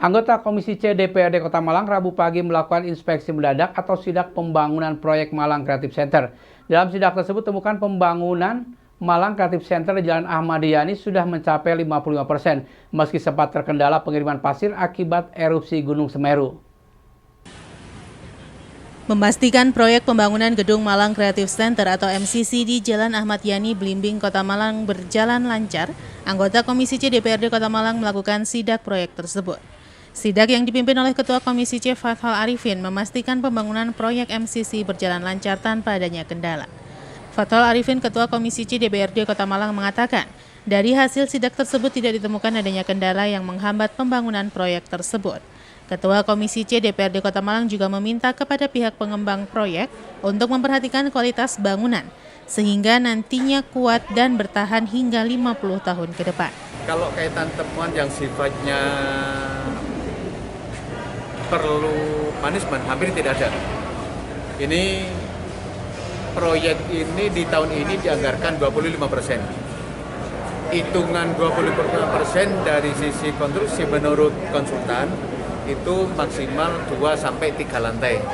Anggota Komisi C DPRD Kota Malang Rabu pagi melakukan inspeksi mendadak atau sidak pembangunan proyek Malang Creative Center. Dalam sidak tersebut temukan pembangunan Malang Creative Center di Jalan Ahmad Yani sudah mencapai 55%, meski sempat terkendala pengiriman pasir akibat erupsi Gunung Semeru. Memastikan proyek pembangunan Gedung Malang Creative Center atau MCC di Jalan Ahmad Yani, Blimbing, Kota Malang berjalan lancar, anggota Komisi C DPRD Kota Malang melakukan sidak proyek tersebut. Sidak yang dipimpin oleh Ketua Komisi C Fathol Arifin memastikan pembangunan proyek MCC berjalan lancar tanpa adanya kendala. Fathol Arifin, Ketua Komisi C DPRD Kota Malang mengatakan, dari hasil sidak tersebut tidak ditemukan adanya kendala yang menghambat pembangunan proyek tersebut. Ketua Komisi C DPRD Kota Malang juga meminta kepada pihak pengembang proyek untuk memperhatikan kualitas bangunan, sehingga nantinya kuat dan bertahan hingga 50 tahun ke depan. Kalau kaitan temuan yang sifatnya perlu punishment, hampir tidak ada. Ini proyek ini di tahun ini dianggarkan 25%. Hitungan 25% dari sisi konstruksi menurut konsultan itu maksimal 2-3 lantai.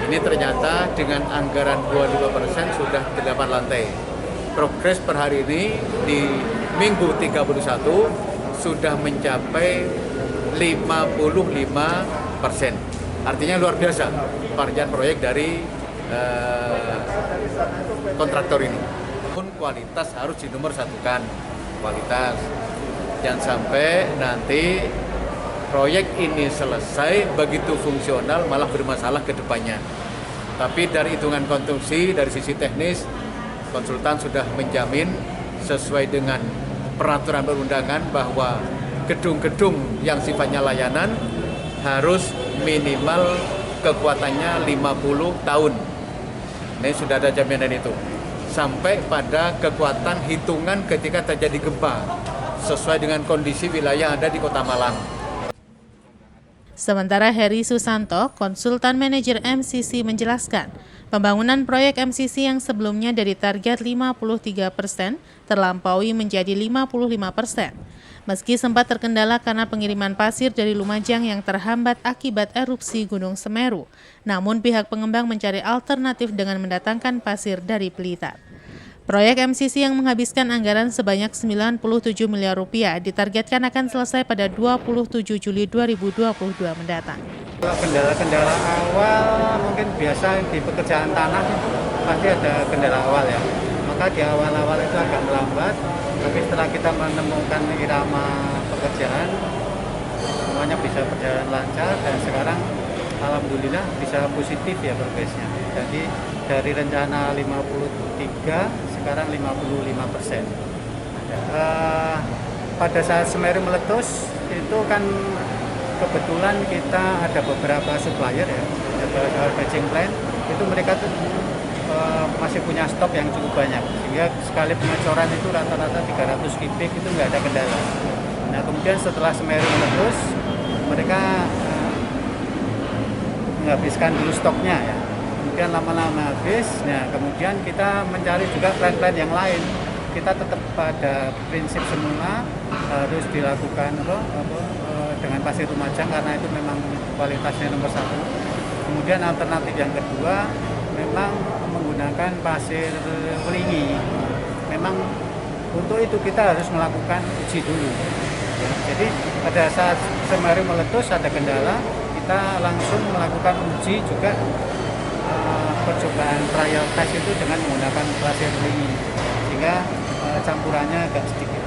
Ini ternyata dengan anggaran 25% sudah 8 lantai. Progres per hari ini di Minggu 31 sudah mencapai 55%. Artinya luar biasa pekerjaan proyek dari kontraktor ini. Pun kualitas harus dinomorsatukan, kualitas. Jangan sampai nanti proyek ini selesai begitu fungsional malah bermasalah ke depannya. Tapi dari hitungan konstruksi, dari sisi teknis, konsultan sudah menjamin sesuai dengan peraturan perundangan bahwa gedung-gedung yang sifatnya layanan harus minimal kekuatannya 50 tahun. Ini sudah ada jaminan itu. Sampai pada kekuatan hitungan ketika terjadi gempa sesuai dengan kondisi wilayah ada di Kota Malang. Sementara Heri Susanto, konsultan manajer MCC menjelaskan, pembangunan proyek MCC yang sebelumnya dari target 53% terlampaui menjadi 55%. Meski sempat terkendala karena pengiriman pasir dari Lumajang yang terhambat akibat erupsi Gunung Semeru, namun pihak pengembang mencari alternatif dengan mendatangkan pasir dari Blitar. Proyek MCC yang menghabiskan anggaran sebanyak 97 miliar rupiah ditargetkan akan selesai pada 27 Juli 2022 mendatang. Kendala-kendala awal mungkin biasa di pekerjaan tanah pasti ada kendala awal ya. Maka di awal-awal itu agak melambat, tapi setelah kita menemukan irama pekerjaan, semuanya bisa berjalan lancar dan sekarang alhamdulillah bisa positif ya progresnya. Jadi dari rencana 53 sekarang 55%. Pada saat Semeru meletus itu kan kebetulan kita ada beberapa supplier ya, ada batching plant, itu mereka tuh masih punya stok yang cukup banyak, sehingga sekali pengecoran itu rata-rata 300 kubik itu nggak ada kendala. Nah kemudian setelah Semeru meletus, mereka menghabiskan dulu stoknya ya. Kemudian lama-lama habis, nah kemudian kita mencari juga plan-plan yang lain. Kita tetap pada prinsip semula harus dilakukan dengan pasir Lumajang karena itu memang kualitasnya nomor 1. Kemudian alternatif yang kedua memang menggunakan pasir Welingi. Memang untuk itu kita harus melakukan uji dulu. Ya, jadi pada saat Semeru meletus ada kendala, kita langsung melakukan uji juga percobaan trial test itu dengan menggunakan pasir Welingi, sehingga campurannya agak sedikit,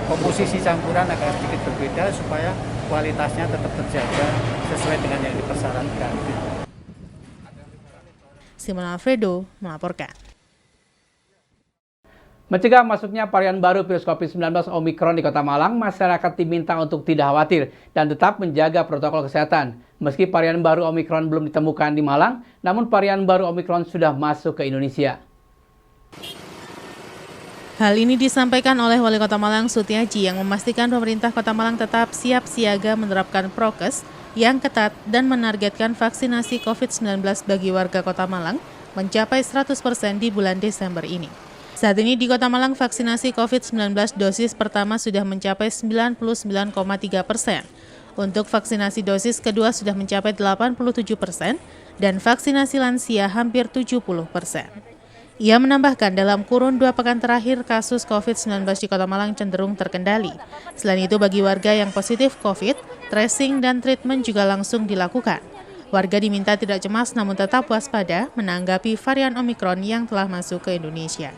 komposisi campuran agak sedikit berbeda supaya kualitasnya tetap terjaga sesuai dengan yang dipersyaratkan. Simon Alfredo melaporkan. Mencegah masuknya varian baru virus COVID-19 Omikron di Kota Malang, masyarakat diminta untuk tidak khawatir dan tetap menjaga protokol kesehatan. Meski varian baru Omikron belum ditemukan di Malang, namun varian baru Omikron sudah masuk ke Indonesia. Hal ini disampaikan oleh Wali Kota Malang Sutiaji yang memastikan pemerintah Kota Malang tetap siap siaga menerapkan prokes yang ketat dan menargetkan vaksinasi COVID-19 bagi warga Kota Malang mencapai 100% di bulan Desember ini. Saat ini di Kota Malang vaksinasi COVID-19 dosis pertama sudah mencapai 99,3%. Untuk vaksinasi dosis kedua sudah mencapai 87% dan vaksinasi lansia hampir 70%. Ia menambahkan dalam kurun 2 pekan terakhir kasus COVID-19 di Kota Malang cenderung terkendali. Selain itu bagi warga yang positif COVID, tracing dan treatment juga langsung dilakukan. Warga diminta tidak cemas namun tetap waspada menanggapi varian Omikron yang telah masuk ke Indonesia.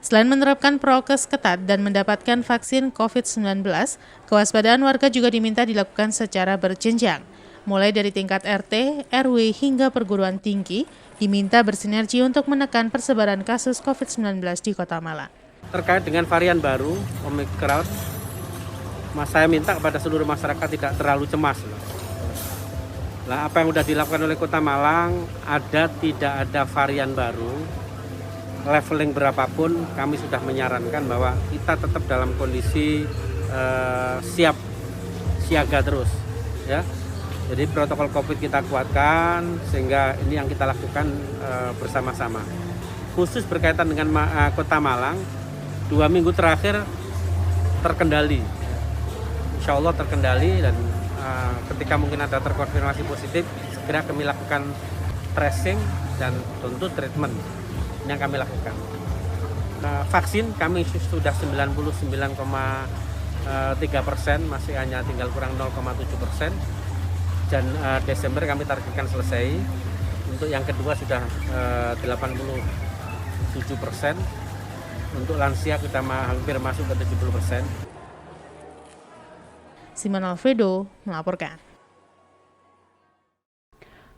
Selain menerapkan prokes ketat dan mendapatkan vaksin COVID-19, kewaspadaan warga juga diminta dilakukan secara berjenjang. Mulai dari tingkat RT, RW hingga perguruan tinggi, diminta bersinergi untuk menekan persebaran kasus COVID-19 di Kota Malang. Terkait dengan varian baru, Omikron, saya minta kepada seluruh masyarakat tidak terlalu cemas. Nah, apa yang sudah dilakukan oleh Kota Malang, tidak ada varian baru, leveling berapapun, kami sudah menyarankan bahwa kita tetap dalam kondisi siap, siaga terus. Ya. Jadi protokol COVID kita kuatkan, sehingga ini yang kita lakukan bersama-sama. Khusus berkaitan dengan Kota Malang, 2 minggu terakhir terkendali. Insya Allah terkendali dan ketika mungkin ada terkonfirmasi positif, segera kami lakukan tracing dan tentu treatment yang kami lakukan. Vaksin kami sudah 99,3%, masih hanya tinggal kurang 0,7%. Dan Desember kami targetkan selesai. Untuk yang kedua sudah 87%. Untuk lansia kita hampir masuk ke 70%. Simon Alfredo melaporkan.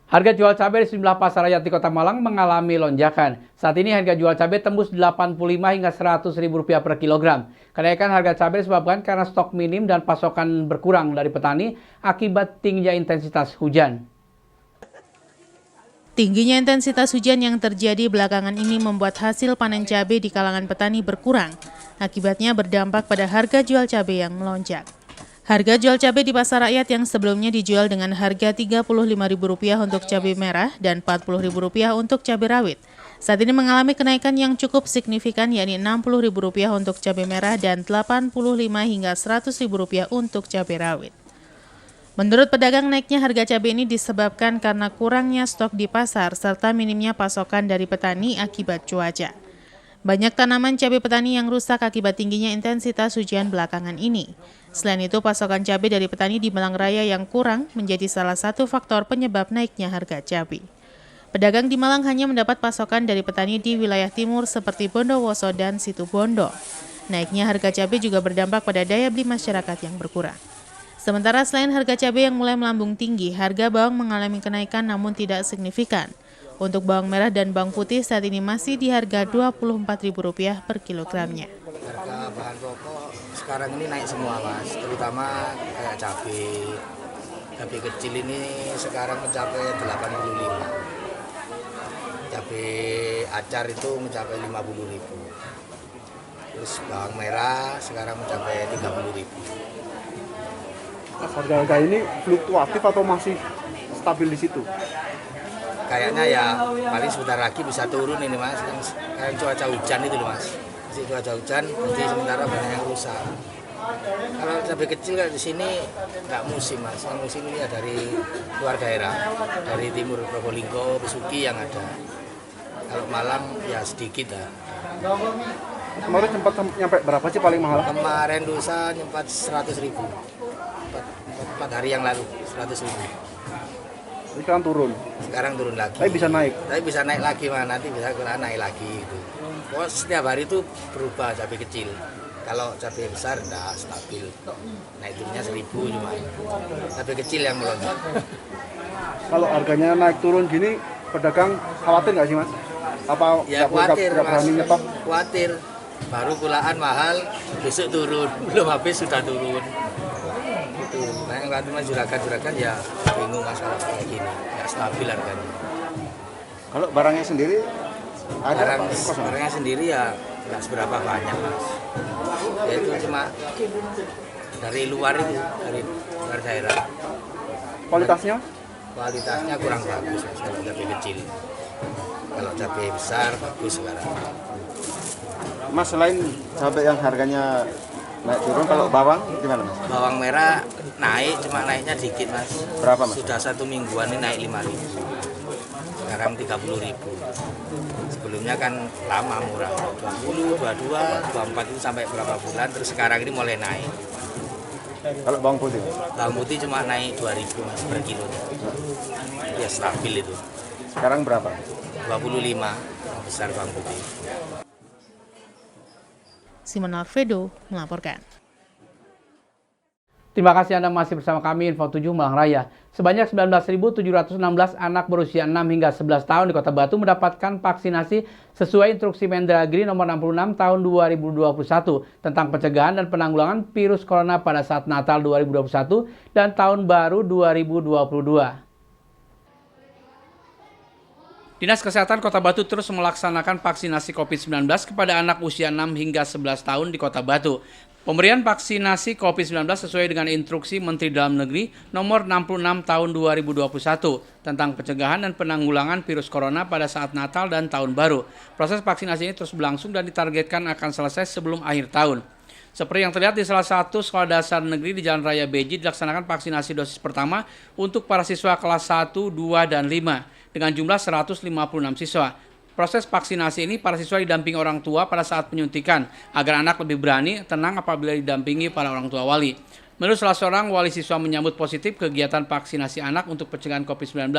Harga jual cabai di sejumlah pasar rakyat di Kota Malang mengalami lonjakan. Saat ini harga jual cabai tembus Rp85 hingga Rp100.000 per kilogram. Kenaikan harga cabai disebabkan karena stok minim dan pasokan berkurang dari petani akibat tingginya intensitas hujan. Tingginya intensitas hujan yang terjadi belakangan ini membuat hasil panen cabai di kalangan petani berkurang. Akibatnya berdampak pada harga jual cabai yang melonjak. Harga jual cabai di pasar rakyat yang sebelumnya dijual dengan harga Rp35.000 untuk cabai merah dan Rp40.000 untuk cabai rawit. Saat ini mengalami kenaikan yang cukup signifikan, yakni Rp60.000 untuk cabai merah dan Rp85 hingga Rp100.000 untuk cabai rawit. Menurut pedagang, naiknya harga cabai ini disebabkan karena kurangnya stok di pasar serta minimnya pasokan dari petani akibat cuaca. Banyak tanaman cabai petani yang rusak akibat tingginya intensitas hujan belakangan ini. Selain itu, pasokan cabai dari petani di Malang Raya yang kurang menjadi salah satu faktor penyebab naiknya harga cabai. Pedagang di Malang hanya mendapat pasokan dari petani di wilayah timur seperti Bondowoso dan Situbondo. Naiknya harga cabai juga berdampak pada daya beli masyarakat yang berkurang. Sementara selain harga cabai yang mulai melambung tinggi, harga bawang mengalami kenaikan namun tidak signifikan. Untuk bawang merah dan bawang putih saat ini masih di harga Rp24.000 per kilogramnya. Harga bahan pokok sekarang ini naik semua, Mas. Terutama kayak cabai. Cabai kecil ini sekarang mencapai 85. Cabai acar itu mencapai 50.000. Terus bawang merah sekarang mencapai 30.000. Harga-harga ini fluktuatif atau masih stabil di situ? Kayaknya ya paling sebentar lagi bisa turun ini, Mas. Kayak cuaca hujan itu loh, Mas. Masih cuaca hujan, jadi sementara banyak yang rusak. Kalau cabai kecil kan di sini nggak musim, Mas. Yang musim ini ya dari luar daerah, dari timur Probolinggo, Besuki yang ada. Kalau Malang ya sedikit lah. Kemarin sempat nyampe berapa sih paling mahal? Kemarin lusa nyempat 100.000. 4 hari yang lalu 100.000. Sekarang turun. Sekarang turun lagi. Tapi bisa naik. Tapi bisa naik lagi, Mas. Nanti bisa naik lagi gitu. Pokoknya setiap hari itu berubah cabai kecil. Kalau cabai besar enggak stabil. Naik turunnya 1.000 cuma. Cabai kecil yang melonjak. Kalau harganya naik turun gini, pedagang khawatir nggak sih, Mas? Apa Ya khawatir, nggak Mas. berani nyetok? Khawatir. Baru kulaan mahal, besok turun. Belum habis sudah turun. Itu. Nah, yang mas juragan ya bingung masalah kayak gini. Ya stabil harganya. Kalau barangnya sendiri ada Barangnya sendiri ya nggak seberapa banyak, Mas. Ya itu cuma dari luar itu, dari luar daerah. kualitasnya? Kualitasnya kurang bagus, Mas, kalau cabai kecil. Kalau cabai besar bagus sekarang. Mas, selain cabai yang harganya Naik turun, kalau bawang gimana Mas? Bawang merah naik, cuma naiknya dikit Mas. Berapa Mas? Sudah 1 mingguan ini naik 5.000. Sekarang 30.000. Sebelumnya kan lama murah, 20, 22, 24 itu sampai berapa bulan, terus sekarang ini mulai naik. Kalau bawang putih? Bawang putih cuma naik 2.000 Mas per kilo. Ya stabil itu. Sekarang berapa? 25 besar bawang putih. Simon Alfredo melaporkan. Terima kasih Anda masih bersama kami Info 7 Malang Raya. Sebanyak 19.716 anak berusia 6 hingga 11 tahun di Kota Batu mendapatkan vaksinasi sesuai instruksi Mendagri nomor 66 tahun 2021 tentang pencegahan dan penanggulangan virus corona pada saat Natal 2021 dan Tahun Baru 2022. Dinas Kesehatan Kota Batu terus melaksanakan vaksinasi COVID-19 kepada anak usia 6 hingga 11 tahun di Kota Batu. Pemberian vaksinasi COVID-19 sesuai dengan instruksi Menteri Dalam Negeri nomor 66 tahun 2021 tentang pencegahan dan penanggulangan virus corona pada saat Natal dan Tahun Baru. Proses vaksinasi ini terus berlangsung dan ditargetkan akan selesai sebelum akhir tahun. Seperti yang terlihat di salah satu sekolah dasar negeri di Jalan Raya Beji dilaksanakan vaksinasi dosis pertama untuk para siswa kelas 1, 2, dan 5 dengan jumlah 156 siswa. Proses vaksinasi ini para siswa didampingi orang tua pada saat penyuntikan agar anak lebih berani, tenang apabila didampingi para orang tua wali. Menurut salah seorang wali siswa menyambut positif kegiatan vaksinasi anak untuk pencegahan COVID-19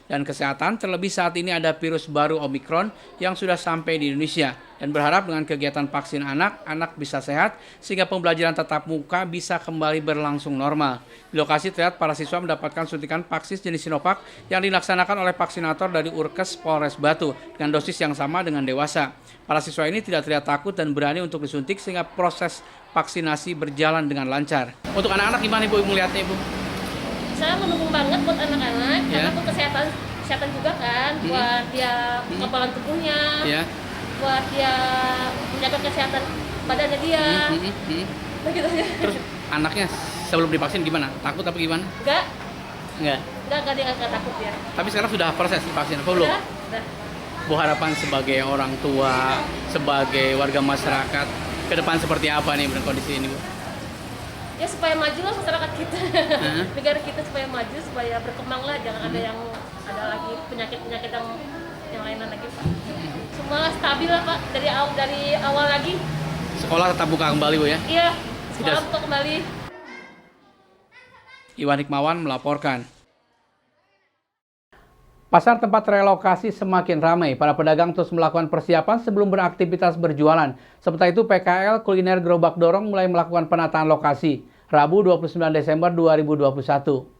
dan kesehatan, terlebih saat ini ada virus baru Omicron yang sudah sampai di Indonesia dan berharap dengan kegiatan vaksin anak bisa sehat sehingga pembelajaran tatap muka bisa kembali berlangsung normal. Di lokasi terlihat para siswa mendapatkan suntikan vaksin jenis Sinovac yang dilaksanakan oleh vaksinator dari Urkes Polres Batu dengan dosis yang sama dengan dewasa. Para siswa ini tidak terlihat takut dan berani untuk disuntik sehingga proses vaksinasi berjalan dengan lancar. Untuk anak-anak gimana Ibu melihatnya Ibu? Saya mendukung banget buat anak-anak karena untuk kesehatan juga kan, buat dia kekebalan tubuhnya, buat dia menjaga kesehatan badannya dia. Begitu aja. Terus anaknya sebelum divaksin gimana? Takut apa gimana? Enggak, Enggak. dia nggak takut ya. Tapi sekarang sudah proses divaksin apa belum? Udah. Bu, harapan sebagai orang tua, sebagai warga masyarakat ke depan seperti apa nih dengan kondisi ini Bu? Ya supaya maju lah masyarakat kita, negara kita supaya maju, supaya berkembang lah, jangan ada lagi penyakit-penyakit yang lainan lagi Pak. Semua stabil lah Pak, dari awal lagi. Sekolah tetap buka kembali Bu ya? Iya, sekolah buka kembali. Iwan Hikmawan melaporkan. Pasar tempat relokasi semakin ramai. Para pedagang terus melakukan persiapan sebelum beraktivitas berjualan. Sementara itu PKL Kuliner Gerobak Dorong mulai melakukan penataan lokasi. Rabu 29 Desember 2021.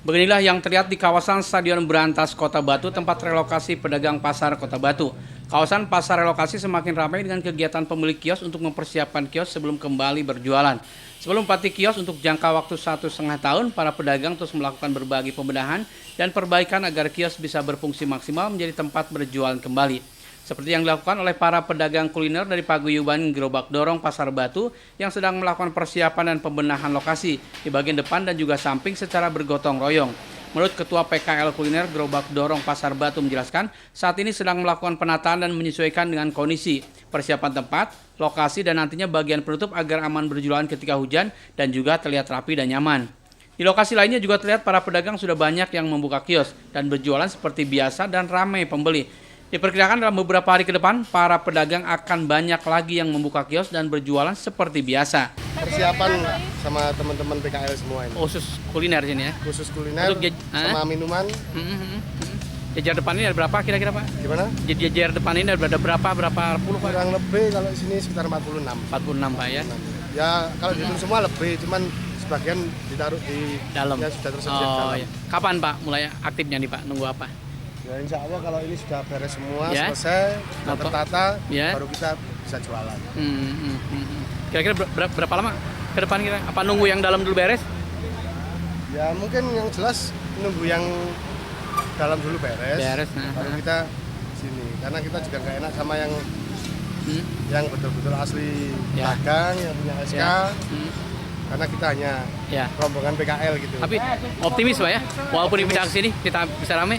Beginilah yang terlihat di kawasan Stadion Berantas Kota Batu, tempat relokasi pedagang pasar Kota Batu. Kawasan pasar relokasi semakin ramai dengan kegiatan pemilik kios untuk mempersiapkan kios sebelum kembali berjualan. Sebelum patik kios untuk jangka waktu 1,5 tahun, para pedagang terus melakukan berbagai pembenahan dan perbaikan agar kios bisa berfungsi maksimal menjadi tempat berjualan kembali. Seperti yang dilakukan oleh para pedagang kuliner dari Paguyuban Gerobak Dorong Pasar Batu yang sedang melakukan persiapan dan pembenahan lokasi di bagian depan dan juga samping secara bergotong royong. Menurut Ketua PKL Kuliner Gerobak Dorong Pasar Batu menjelaskan, saat ini sedang melakukan penataan dan menyesuaikan dengan kondisi, persiapan tempat, lokasi, dan nantinya bagian penutup agar aman berjualan ketika hujan dan juga terlihat rapi dan nyaman. Di lokasi lainnya juga terlihat para pedagang sudah banyak yang membuka kios dan berjualan seperti biasa dan ramai pembeli. Diperkirakan dalam beberapa hari ke depan, para pedagang akan banyak lagi yang membuka kios dan berjualan seperti biasa. Persiapan sama teman-teman PKL semua ini. Khusus kuliner sini ya? Khusus kuliner sama minuman. Jajar depan ini ada berapa kira-kira Pak? Gimana? Jajar depan ini ada berapa puluh Pak? Kurang lebih kalau sini sekitar 46. 46 Pak ya? Ya kalau dihitung semua lebih, cuman sebagian ditaruh di dalam. Ya sudah tersedia di dalam. Iya. Kapan Pak mulai aktifnya nih Pak? Nunggu apa? Ya insya Allah kalau ini sudah beres semua, Ya. selesai, sudah tertata, Ya. baru kita bisa jualan. Kira-kira berapa lama ke depan kira? Apa nunggu yang dalam dulu beres? Ya mungkin yang jelas nunggu yang dalam dulu beres, baru kita sini. Karena kita juga nggak enak sama yang betul-betul asli dagang, yang punya SK. Karena kita hanya rombongan PKL gitu. Tapi optimis Pak ya? Walaupun dipindah ke sini kita bisa rame?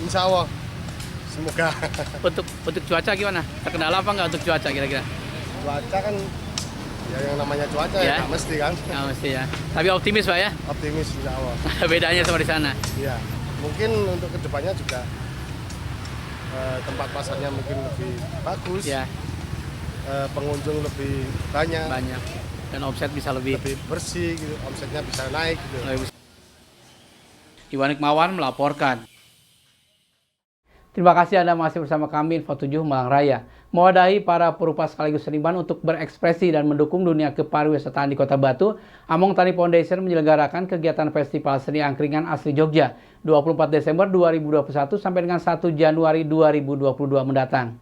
Insya Allah. Semoga. Untuk cuaca gimana? Terkendala apa nggak untuk cuaca kira-kira? cuaca kan ya yang namanya cuaca ya nggak mesti kan. Nggak mesti ya. Tapi optimis Pak ya? Optimis insya Allah. Bedanya sama di sana? Iya. Mungkin untuk kedepannya juga tempat pasarnya mungkin lebih bagus. Ya. Pengunjung lebih banyak. Dan omset bisa lebih bersih gitu. Omsetnya bisa naik gitu. Iwan Hikmawan melaporkan. Terima kasih Anda masih bersama kami Info 7 Malang Raya. Mewadahi para perupa sekaligus seniman untuk berekspresi dan mendukung dunia kepariwisataan di Kota Batu, Among Tani Foundation menyelenggarakan kegiatan Festival Seni Angkringan Asli Jogja 24 Desember 2021 sampai dengan 1 Januari 2022 mendatang.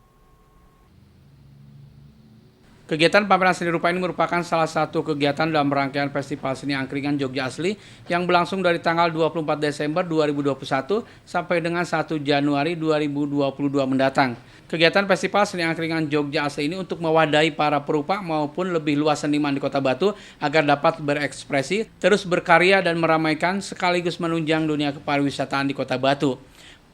Kegiatan pameran seni rupa ini merupakan salah satu kegiatan dalam rangkaian Festival Seni Angkringan Jogja Asli yang berlangsung dari tanggal 24 Desember 2021 sampai dengan 1 Januari 2022 mendatang. Kegiatan Festival Seni Angkringan Jogja Asli ini untuk mewadahi para perupa maupun lebih luas seniman di Kota Batu agar dapat berekspresi, terus berkarya dan meramaikan sekaligus menunjang dunia kepariwisataan di Kota Batu.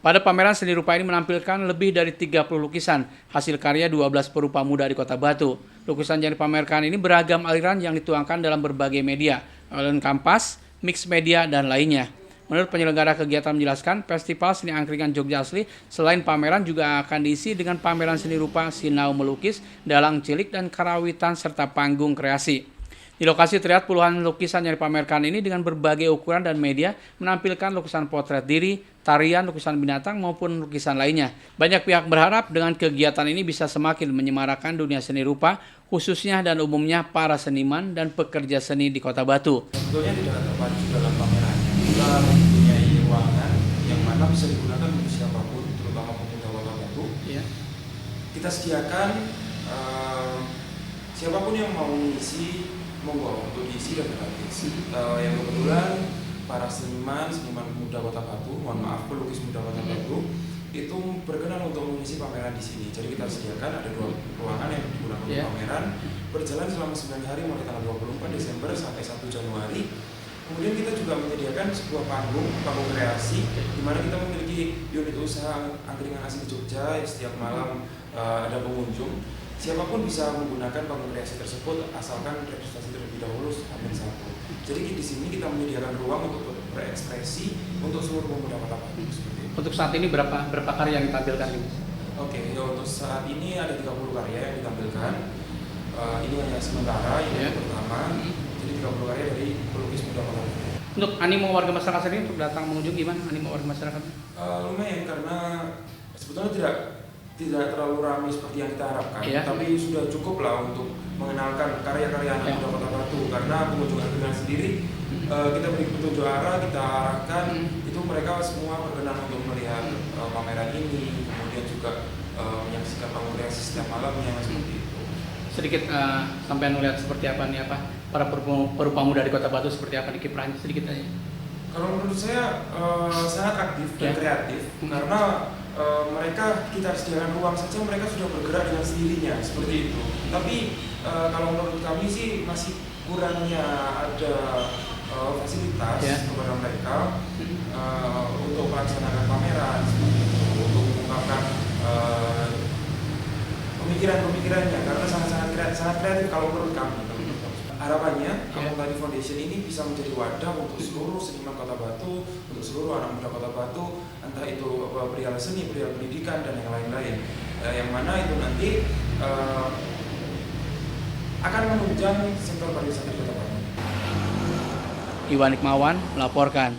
Pada pameran seni rupa ini menampilkan lebih dari 30 lukisan hasil karya 12 perupa muda di Kota Batu. Lukisan yang dipamerkan ini beragam aliran yang dituangkan dalam berbagai media, online kampas, mix media, dan lainnya. Menurut penyelenggara kegiatan menjelaskan, Festival Seni Angkringan Jogja Asli selain pameran juga akan diisi dengan pameran seni rupa sinau melukis, dalang cilik, dan karawitan serta panggung kreasi. Di lokasi terlihat puluhan lukisan yang dipamerkan ini dengan berbagai ukuran dan media menampilkan lukisan potret diri, tarian, lukisan binatang maupun lukisan lainnya. Banyak pihak berharap dengan kegiatan ini bisa semakin menyemarakan dunia seni rupa, khususnya dan umumnya para seniman dan pekerja seni di Kota Batu. Sebetulnya tidak terpacu dalam pamerannya. Kita mempunyai ruangan yang mana bisa digunakan untuk siapapun, terutama pemuda Kota Batu. Ya. Kita sediakan siapapun yang mau mengisi monggo untuk diisi dan gratis. Yang kebetulan para seniman muda Kota Batu, mohon maaf pelukis muda Kota Batu itu berkenan untuk mengisi pameran di sini. Jadi kita sediakan ada 2 ruangan yang digunakan untuk pameran berjalan selama 9 hari mulai tanggal 24 Desember sampai 1 Januari. Kemudian kita juga menyediakan sebuah panggung kreasi di mana kita memiliki unit usaha angkringan asli Jogja. Setiap malam ada pengunjung. Siapapun bisa menggunakan panggung kreasi tersebut asalkan registrasi terlebih dahulu H-1. Jadi di sini kita menyediakan ruang untuk berekspresi untuk seluruh pemuda Kota Batu. Untuk saat ini berapa karya yang ditampilkan ini? Oke, untuk saat ini ada 30 karya yang ditampilkan. Ini hanya sementara, ini yang pertama. Jadi 30 karya dari pelukis muda Kota Batu. Untuk animo warga masyarakat sendiri untuk datang mengunjung gimana animo warga masyarakat? Lumayan karena sebetulnya tidak terlalu ramai seperti yang kita harapkan, tapi sudah cukup lah untuk mengenalkan karya-karya anak muda Kota Batu. Karena pengunjung angkringan sendiri kita beri petunjuk arah, kita arahkan, itu mereka semua berkenan untuk melihat pameran ini, kemudian juga menyaksikan panggung kreasi setiap malamnya seperti itu. Sedikit sampai melihat seperti apa nih para perupa muda di Kota Batu seperti apa nih kiprahnya sedikit aja. Kalau menurut saya sangat aktif dan kreatif karena mereka kita sediakan ruang saja mereka sudah bergerak dengan sendirinya seperti itu. Tapi kalau menurut kami sih masih kurangnya ada fasilitas kepada mereka untuk melaksanakan pameran seperti itu, untuk mengungkapkan pemikiran-pemikirannya karena sangat kreatif kalau menurut kami. Harapannya Among Tani Foundation ini bisa menjadi wadah untuk seluruh seniman Kota Batu, untuk seluruh anak muda Kota Batu, entah itu perihal seni, perihal pendidikan, dan yang lain-lain. Yang mana itu nanti akan menunjang sektor pariwisata di Kota Batu. Iwan Hikmawan melaporkan.